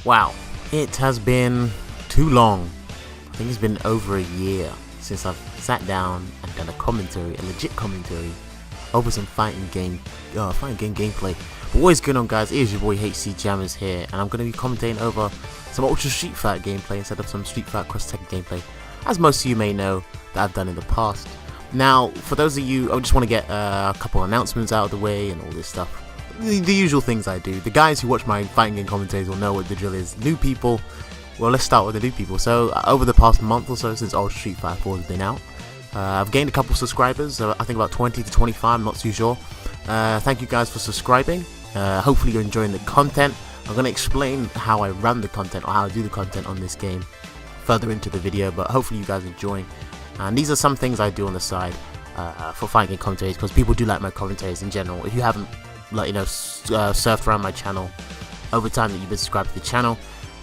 Wow, it has been too long. I think it's been over a year since I've sat down and done a legit commentary over some fighting game gameplay. But what is going on, guys? It is your boy HC Jammers here, and I'm going to be commentating over some Ultra Street Fighter gameplay instead of some Street Fighter Cross Tekken gameplay, as most of you may know that I've done in the past. Now, for those of you, I just want to get a couple of announcements out of the way and all this stuff. The usual things I do. The guys who watch my fighting game commentaries will know what the drill is. New people, well, let's start with the new people. So, over the past month or so since Ultra Street Fighter 4 has been out, I've gained a couple of subscribers, I think about 20 to 25, I'm not too sure. Thank you guys for subscribing. Hopefully you're enjoying the content. I'm going to explain how I run the content, or how I do the content on this game further into the video, but hopefully you guys are enjoying. And these are some things I do on the side for fighting game commentaries, because people do like my commentaries in general. If you haven't, surfed around my channel over time that you've been subscribed to the channel,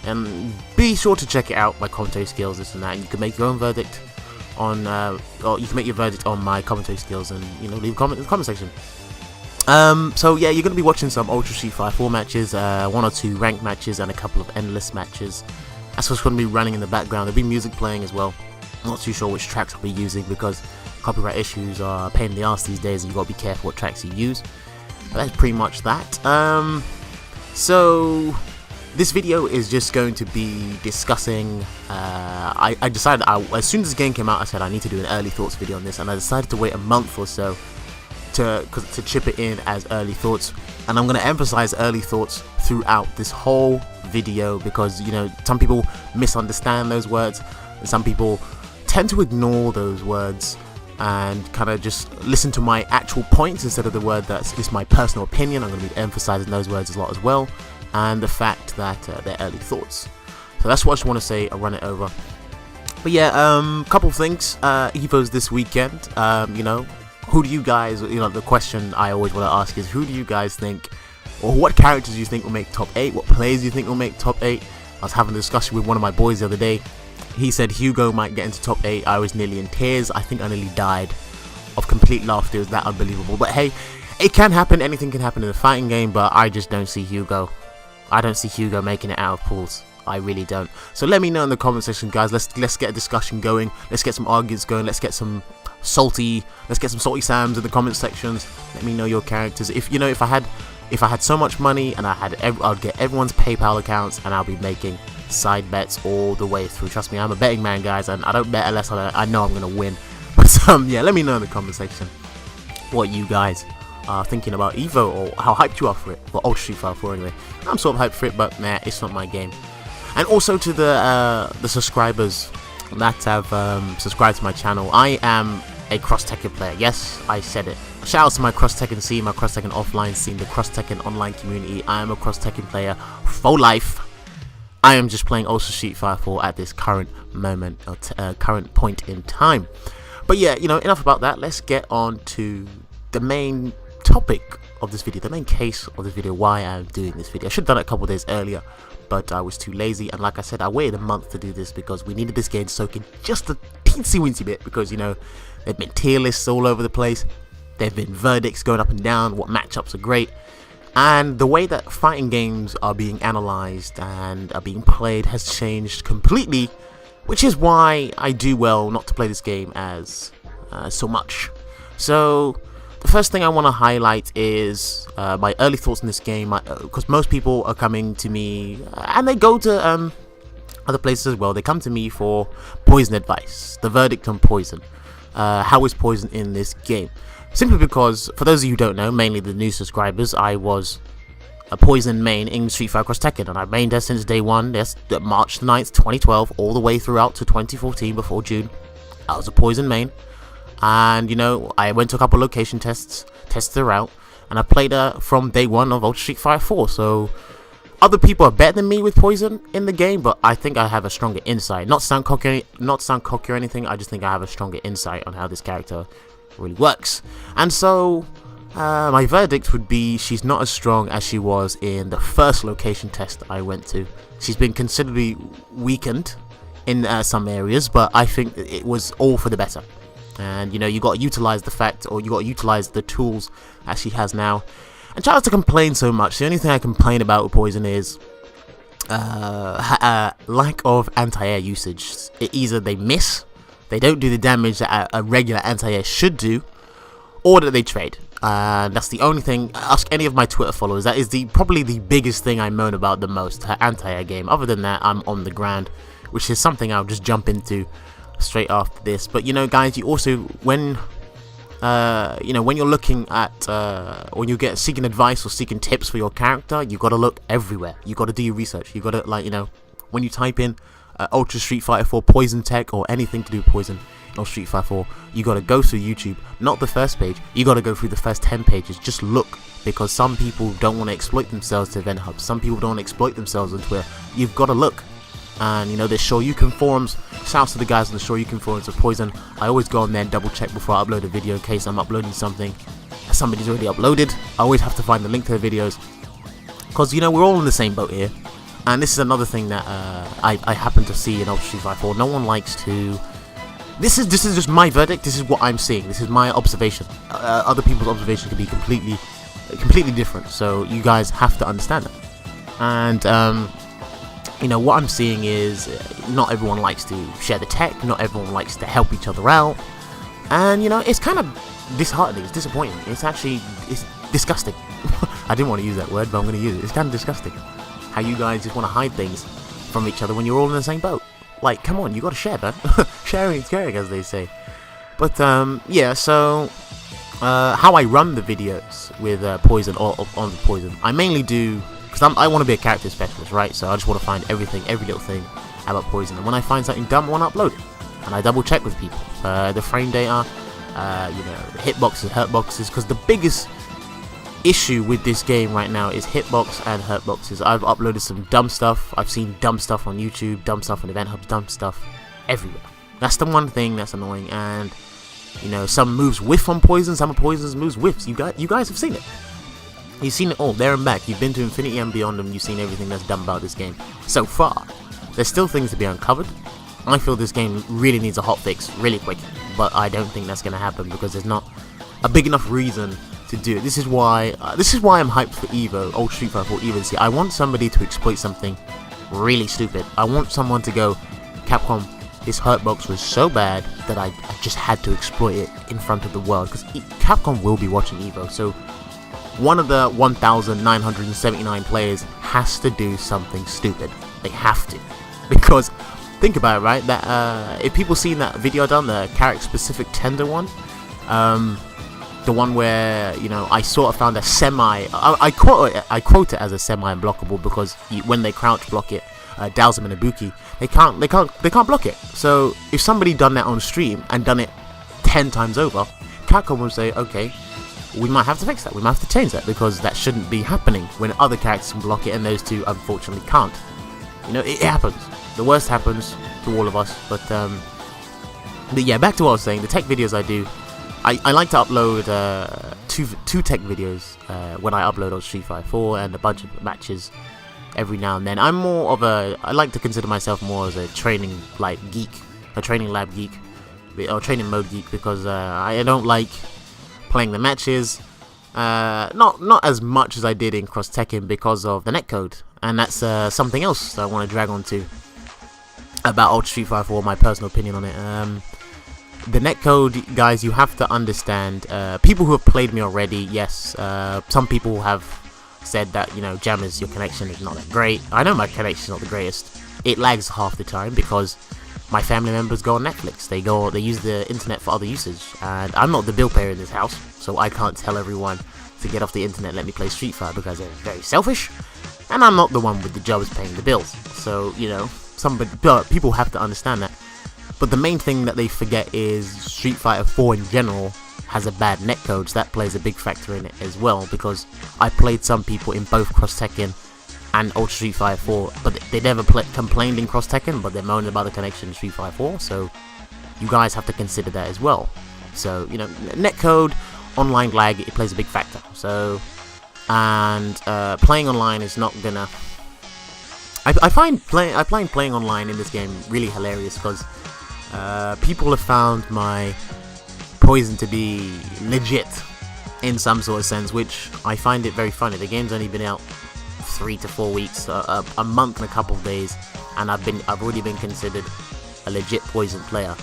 and be sure to check it out, my commentary skills, this and that, and you can make your own verdict on, or you can make your verdict on my commentary skills, and leave a comment in the comment section. So yeah, you're going to be watching some Ultra Street Fighter 4 matches, 1 or 2 ranked matches, and a couple of endless matches. That's what's going to be running in the background. There'll be music playing as well. I'm not too sure which tracks I'll be using, because copyright issues are a pain in the ass these days, and you've got to be careful what tracks you use. But that's pretty much that. So this video is just going to be discussing, I decided, as soon as the game came out, I said I need to do an early thoughts video on this, and I decided to wait a month or so to chip it in as early thoughts. And I'm going to emphasize early thoughts throughout this whole video, because some people misunderstand those words, and some people tend to ignore those words and kind of just listen to my actual points instead of the word that's just my personal opinion. I'm going to be emphasizing those words a lot as well, and the fact that they're early thoughts. So that's what I just want to say. I'll run it over. But yeah, couple of things. Evo's this weekend. Who do you guys, the question I always want to ask is, who do you guys think, or what characters do you think will make top 8? What players do you think will make top 8? I was having a discussion with one of my boys the other day. He said Hugo might get into top 8. I was nearly in tears. I think I nearly died of complete laughter. It was that unbelievable. But hey, it can happen. Anything can happen in a fighting game, but I just don't see Hugo. I don't see Hugo making it out of pools. I really don't. So let me know in the comment section, guys. Let's get a discussion going. Let's get some arguments going. Let's get some salty Sams in the comment sections. Let me know your characters. If I had so much money and I'd get everyone's PayPal accounts, and I'll be making side bets all the way through. Trust me, I'm a betting man, guys, and I don't bet unless I know I'm gonna win. But yeah, let me know in the comment section what you guys are thinking about Evo, or how hyped you are for it. Well, Ultra Street Fighter 4 anyway. I'm sort of hyped for it, but nah, it's not my game. And also to the subscribers that have subscribed to my channel, I am a Cross Tekken player. Yes, I said it. Shout out to my Cross Tekken scene, my Cross Tekken offline scene, the Cross Tekken online community. I am a Cross Tekken player for life. I am just playing Ultra Street Fighter 4 at this current moment, or current point in time. But yeah, enough about that. Let's get on to the main topic of this video, the main case of this video, why I'm doing this video. I should have done it a couple of days earlier, but I was too lazy, and like I said, I waited a month to do this because we needed this game to soak in just a teensy-weensy bit, because there've been tier lists all over the place, there've been verdicts going up and down, what matchups are great, and the way that fighting games are being analyzed and are being played has changed completely, which is why I do well not to play this game as so much. So the first thing I want to highlight is my early thoughts on this game, because most people are coming to me, and they go to other places as well. They come to me for Poison advice, the verdict on Poison. How is Poison in this game? Simply because, for those of you who don't know, mainly the new subscribers, I was a Poison main in Street Fighter Cross Tekken, and I've mained her since day one. That's March 9th, 2012, all the way throughout to 2014, before June. I was a Poison main. And I went to a couple of location tests, tested her out, and I played her from day one of Ultra Street Fighter 4. So other people are better than me with Poison in the game, but I think I have a stronger insight. Not sound cocky or anything. I just think I have a stronger insight on how this character really works. And so my verdict would be, she's not as strong as she was in the first location test I went to. She's been considerably weakened in some areas, but I think it was all for the better. And you got to utilize the fact, or you got to utilize the tools that she has now. And try not to complain so much. The only thing I complain about with Poison is lack of anti-air usage. Either they miss, they don't do the damage that a regular anti-air should do, or that they trade. That's the only thing. Ask any of my Twitter followers. That is probably the biggest thing I moan about the most, anti-air game. Other than that, I'm on the ground, which is something I'll just jump into straight after this. But guys, you also, when when you're looking at when you get seeking advice or seeking tips for your character, you gotta look everywhere. You gotta do your research. You gotta, when you type in Ultra Street Fighter 4 Poison Tech or anything to do with Poison or Street Fighter 4, you gotta go through YouTube, not the first page. You gotta go through the first 10 pages. Just look, because some people don't want to exploit themselves to event hubs. Some people don't exploit themselves on Twitter. You've got to look. And there's Shoryuken forums. Shouts to the guys on the Shoryuken forums of Poison. I always go on there and double check before I upload a video in case I'm uploading something that somebody's already uploaded. I always have to find the link to the videos, because we're all in the same boat here. And this is another thing that I happen to see in Ultra Street Fighter 4. No one likes to. This is just my verdict. This is what I'm seeing. This is my observation. Other people's observation could be completely different. So you guys have to understand that. And what I'm seeing is not everyone likes to share the tech. Not everyone likes to help each other out. And it's kind of disheartening. It's disappointing. It's disgusting. I didn't want to use that word, but I'm going to use it. It's kind of disgusting how you guys just want to hide things from each other when you're all in the same boat. Like, come on, you got to share, man. Sharing is caring, as they say. But yeah. So how I run the videos with Poison or on the Poison, I mainly do. Because I want to be a character specialist, right? So I just want to find every little thing about Poison. And when I find something dumb, I want to upload it. And I double check with people. The frame data, the hitboxes, hurtboxes. Because the biggest issue with this game right now is hitbox and hurtboxes. I've uploaded some dumb stuff. I've seen dumb stuff on YouTube, dumb stuff on event hubs, dumb stuff everywhere. That's the one thing that's annoying. And, some moves whiff on Poison, some of Poison's moves whiffs. You guys have seen it. You've seen it all, there and back. You've been to Infinity and beyond, and you've seen everything that's dumb about this game so far. There's still things to be uncovered. I feel this game really needs a hotfix really quick, but I don't think that's going to happen because there's not a big enough reason to do it. This is why I'm hyped for Evo, Ultra Street Fighter 4 Evo. See, I want somebody to exploit something really stupid. I want someone to go, Capcom, this hurtbox was so bad that I just had to exploit it in front of the world, because Capcom will be watching Evo, so one of the 1,979 players has to do something stupid. They have to. Because, think about it, right? That if people seen that video done, the character-specific tender one, the one where, I sort of found a semi... I quote it as a semi-unblockable because when they crouch block it, Dowsum and Ibuki, they can't block it. So, if somebody done that on stream and done it 10 times over, Capcom would say, okay, we might have to fix that, we might have to change that, because that shouldn't be happening when other characters can block it and those two unfortunately can't. It happens. The worst happens to all of us. But yeah, back to what I was saying. The tech videos I do, I like to upload two tech videos when I upload on Street Fighter 4 and a bunch of matches every now and then. I like to consider myself more as a training geek, a training lab geek, or training mode geek, because I don't like playing the matches, not as much as I did in Cross Tekken because of the netcode, and that's something else that I want to drag on to about Ultra Street Fighter 4, my personal opinion on it. The netcode, guys, you have to understand, people who have played me already, yes, some people have said that, Jammers, your connection is not that great. I know my connection is not the greatest. It lags half the time because my family members go on Netflix. They use the internet for other usage, and I'm not the bill payer in this house, so I can't tell everyone to get off the internet and let me play Street Fighter because they're very selfish, and I'm not the one with the jobs paying the bills. So people have to understand that. But the main thing that they forget is Street Fighter 4 in general has a bad netcode, so that plays a big factor in it as well, because I played some people in both Cross Tekken and Ultra Street Fighter 4, but they never complained in Cross Tekken, but they're moaning about the connection in Street Fighter 4, so you guys have to consider that as well. So, netcode, online lag, it plays a big factor. So, and playing online is not gonna... I find playing online in this game really hilarious, because people have found my Poison to be legit in some sort of sense, which I find it very funny. The game's only been out 3 to 4 weeks, a month and a couple of days, and I've already been considered a legit Poison player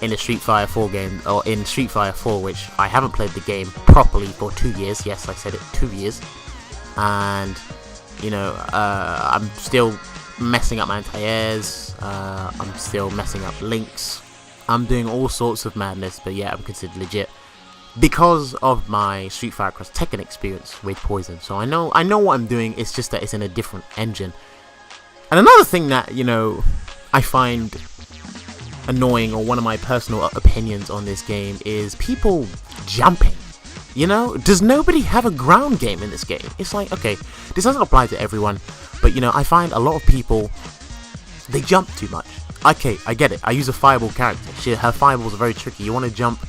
in a Street Fighter 4 game, or in Street Fighter 4, which I haven't played the game properly for 2 years. Yes, I said it, 2 years. And you know, I'm still messing up anti-airs, I'm still messing up links, I'm doing all sorts of madness, but yeah, I'm considered legit because of my Street Fighter Cross Tekken experience with Poison. So I know what I'm doing. It's just that it's in a different engine. And another thing that, you know, I find annoying, or one of my personal opinions on this game, is people jumping. You know, does nobody have a ground game in this game? It's like, okay, this doesn't apply to everyone, but you know, I find a lot of people, they jump too much. Okay, I get it. I use a fireball character. Her fireballs are very tricky. You want to jump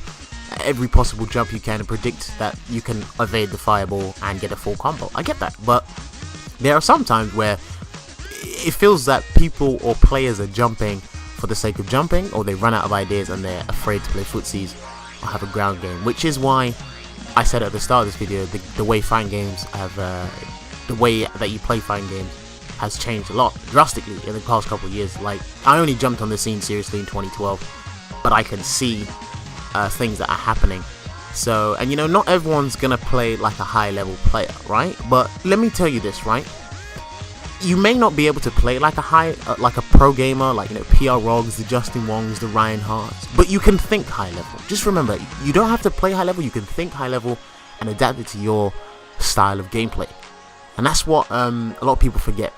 every possible jump you can and predict that you can evade the fireball and get a full combo. I get that, but there are some times where it feels that people or players are jumping for the sake of jumping, or they run out of ideas and they're afraid to play footsies or have a ground game, which is why I said at the start of this video, the way fighting games have, the way that you play fighting games has changed a lot, drastically, in the past couple of years. Like, I only jumped on the scene seriously in 2012, but I can see things that are happening. So, and you know, not everyone's gonna play like a high level player, right? But let me tell you this, right? You may not be able to play like a like a pro gamer, like, you know, PR Rogs, the Justin Wongs, the Ryan Harts, but you can think high level. Just remember, you don't have to play high level, you can think high level and adapt it to your style of gameplay. And that's what a lot of people forget.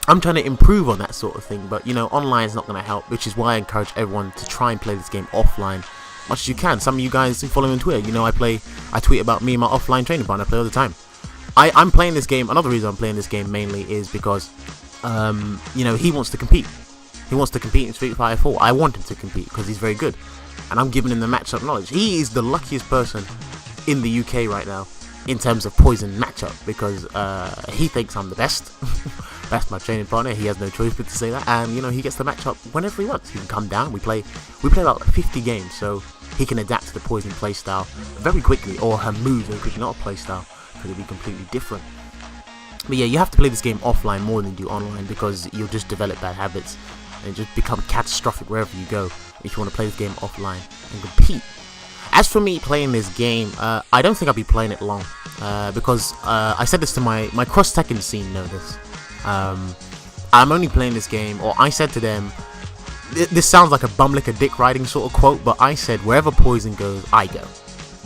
I'm trying to improve on that sort of thing, but you know, online is not going to help, which is why I encourage everyone to try and play this game offline as much as you can. Some of you guys who follow me on Twitter, you know, I tweet about me and my offline training partner. I play all the time. I'm playing this game. Another reason I'm playing this game mainly is because, you know, he wants to compete. He wants to compete in Street Fighter 4. I want him to compete because he's very good, and I'm giving him the matchup knowledge. He is the luckiest person in the UK right now in terms of Poison matchup, because he thinks I'm the best. That's my training partner. He has no choice but to say that, and you know, he gets the matchup whenever he wants. He can come down. We play about 50 games, so he can adapt to the Poison playstyle very quickly, or her moves very quickly, not a playstyle. It'll be completely different. But yeah, you have to play this game offline more than you do online, because you'll just develop bad habits and just become catastrophic wherever you go if you want to play this game offline and compete. As for me playing this game, I don't think I'll be playing it long, because I said this to my cross Tekken scene know this. I'm only playing this game, or I said to them, this sounds like a bum lick a dick riding sort of quote, but I said wherever Poison goes, I go.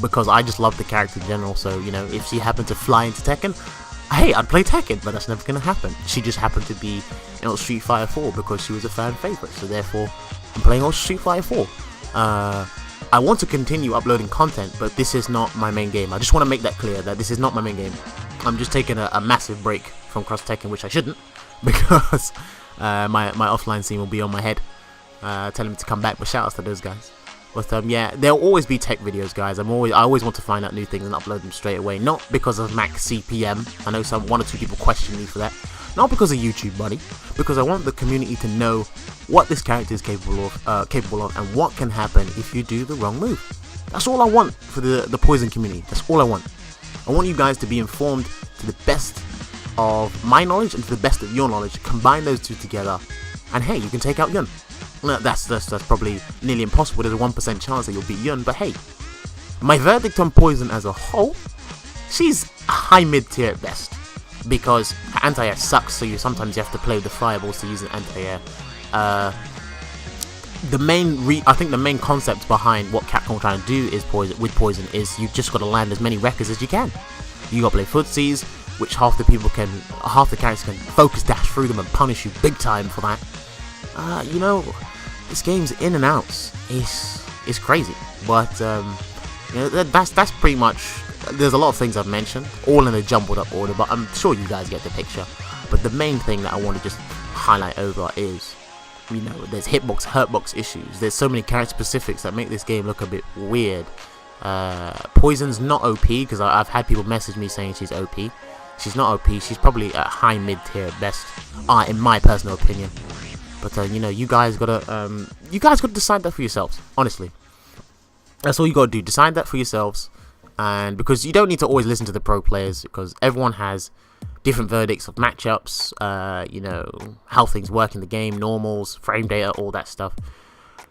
Because I just love the character in general. So, you know, if she happened to fly into Tekken, hey, I'd play Tekken, but that's never going to happen. She just happened to be in Street Fighter 4 because she was a fan favorite, so therefore I'm playing Street Fighter 4. I want to continue uploading content, but this is not my main game. I just want to make that clear, that this is not my main game. I'm just taking a massive break from Cross Tekken, which I shouldn't, because my offline scene will be on my head, telling me to come back. But shout outs to those guys. But yeah, there'll always be tech videos, guys. I always want to find out new things and upload them straight away. Not because of max CPM. I know one or two people question me for that. Not because of YouTube money, because I want the community to know what this character is capable of, and what can happen if you do the wrong move. That's all I want for the Poison community. That's all I want. I want you guys to be informed to the best of my knowledge and to the best of your knowledge. Combine those two together, and hey, you can take out Yun. No, that's probably nearly impossible. There's a 1% chance that you'll beat Yun, but hey, my verdict on Poison as a whole, she's high mid-tier at best, because her anti-air sucks, so sometimes you have to play with the fireballs to use an anti-air. I think the main concept behind what Capcom are trying to do is Poison is you just got to land as many records as you can. You got to play footsies, which half the characters can focus dash through them and punish you big time for that. You know, this game's in and outs is crazy, but you know, that's pretty much. There's a lot of things I've mentioned, all in a jumbled up order, but I'm sure you guys get the picture. But the main thing that I want to just highlight over is, you know, there's hitbox, hurtbox issues. There's so many character specifics that make this game look a bit weird. Poison's not OP, because I've had people message me saying she's OP. She's not OP. She's probably at high mid tier at best, in my personal opinion. But you know, you guys gotta decide that for yourselves. Honestly, that's all you gotta do. Decide that for yourselves, and because you don't need to always listen to the pro players, because everyone has different verdicts of matchups, you know, how things work in the game, normals, frame data, all that stuff.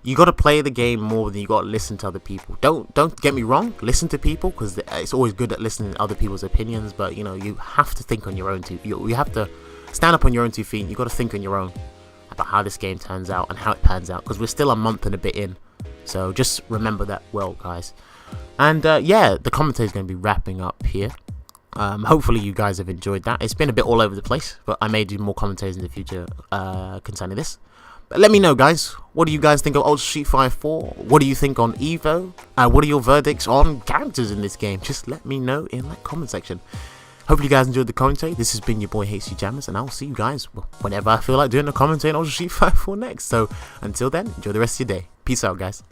You got to play the game more than you got to listen to other people. Don't get me wrong, listen to people, because it's always good at listening to other people's opinions, but you know, you have to think on your own too. You have to stand up on your own 2 feet. You got to think on your own about how this game turns out and how it pans out, because we're still a month and a bit in, so just remember that well, guys. And yeah, the commentary is going to be wrapping up here. Hopefully you guys have enjoyed that. It's been a bit all over the place, but I may do more commentaries in the future concerning this. But let me know, guys, what do you guys think of Ultra Street Fighter 4? What do you think on Evo? What are your verdicts on characters in this game? Just let me know in that comment section. Hope you guys enjoyed the commentary. This has been your boy HC Jammers, and I'll see you guys whenever I feel like doing a commentary on Ultra Street Fighter 4 next. So until then, enjoy the rest of your day. Peace out, guys.